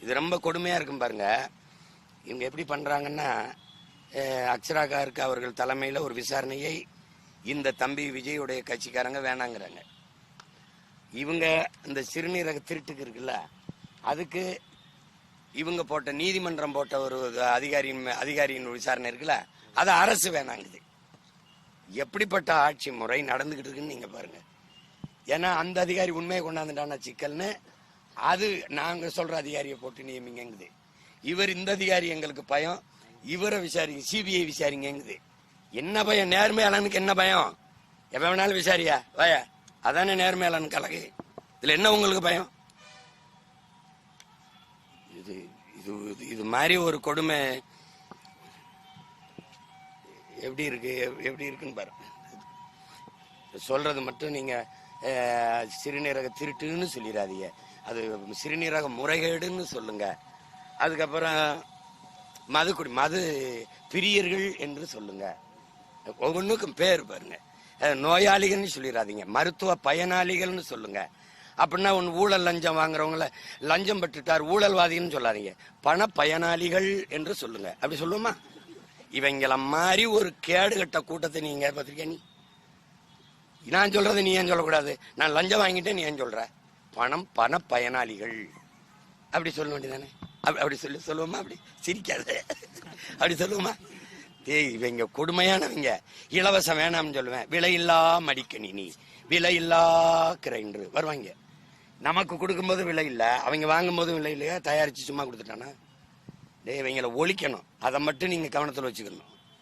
இது ரொம்ப கொடுமையா இருக்கும் பாருங்க. இவங்க எப்படி பண்றாங்கன்னா, அக்ஷரா கார்க் அவர்கள் தலைமையில் ஒரு விசாரணையை இந்த தம்பி விஜயுடைய கட்சிக்காரங்க வேணாங்கிறாங்க. இவங்க இந்த சிறுநீரக திருட்டுக்கு இருக்குல்ல, அதுக்கு இவங்க போட்ட நீதிமன்றம் போட்ட ஒரு அதிகாரியின் விசாரணை இருக்குல்ல, அது அரசு வேணாங்குது. எப்படிப்பட்ட ஆட்சி முறை நடந்துகிட்டு இருக்குன்னு நீங்க பாருங்க. ஏன்னா அந்த அதிகாரி உண்மையை கொண்டாந்துட்டான சிக்கல்னு அது நாங்க சொல்ற அதிகாரியை போட்டு நியமிங்குது. இவர் இந்த அதிகாரி எங்களுக்கு பயம், இவரை விசாரிங்க, சிபிஐ விசாரிங்குது. என்ன பயம்? நேர்மையாளனுக்கு என்ன பயம்? எவ வேணாலும் விசாரியா வய, அதானே நேர்மையாளன் கலகு. இதுல என்ன உங்களுக்கு பயம்? இது இது இது மாதிரி ஒரு கொடுமை எப்படி இருக்குன்னு பாருங்க. சொல்றது மட்டும் நீங்க சிறுநீரக திருட்டுன்னு சொல்லிடாதீங்க, அது சிறுநீரக முறைகேடுன்னு சொல்லுங்க. அதுக்கப்புறம் மது பிரியர்கள் என்று சொல்லுங்க. ஒவ்வொன்றுக்கும் பேர் பாருங்க. நோயாளிகள்னு சொல்லிடாதீங்க, மருத்துவ பயனாளிகள்னு சொல்லுங்க. அப்படின்னா ஒன்று ஊழல் லஞ்சம் வாங்குறவங்கள லஞ்சம் பெற்றுட்டார் ஊழல்வாதின்னு சொல்லாதீங்க, பண பயனாளிகள் என்று சொல்லுங்க. அப்படி சொல்லுவோமா? இவங்கள மாதிரி ஒரு கேடுகட்ட கூட்டத்தை நீங்க பார்த்திருக்க? நான் சொல்றது நீ ஏன் சொல்லக்கூடாது? நான் லஞ்சம் வாங்கிட்டேன் நீ ஏன் சொல்ற? பண பயனாளிகள் அப்படி சொல்ல வேண்டியதானே? அப்படி சொல்லுவோமா? அப்படி சிரிக்காத, அப்படி சொல்லுவோமா? இவங்க கொடுமையானவங்க. இலவசம் வேணாம்னு சொல்லுவேன், விலையில்லா மடிக்கணினி, விலையில்லா கிரைண்டர் வருவாங்க. நமக்கு கொடுக்கும்போது விலை இல்லை, அவங்க வாங்கும் போதும் விலை இல்லையா? தயாரிச்சு சும்மா கொடுத்துட்டானா? இவங்களை ஒழிக்கணும். அதை மட்டும் நீங்க கவனத்தில் வச்சுக்கணும்.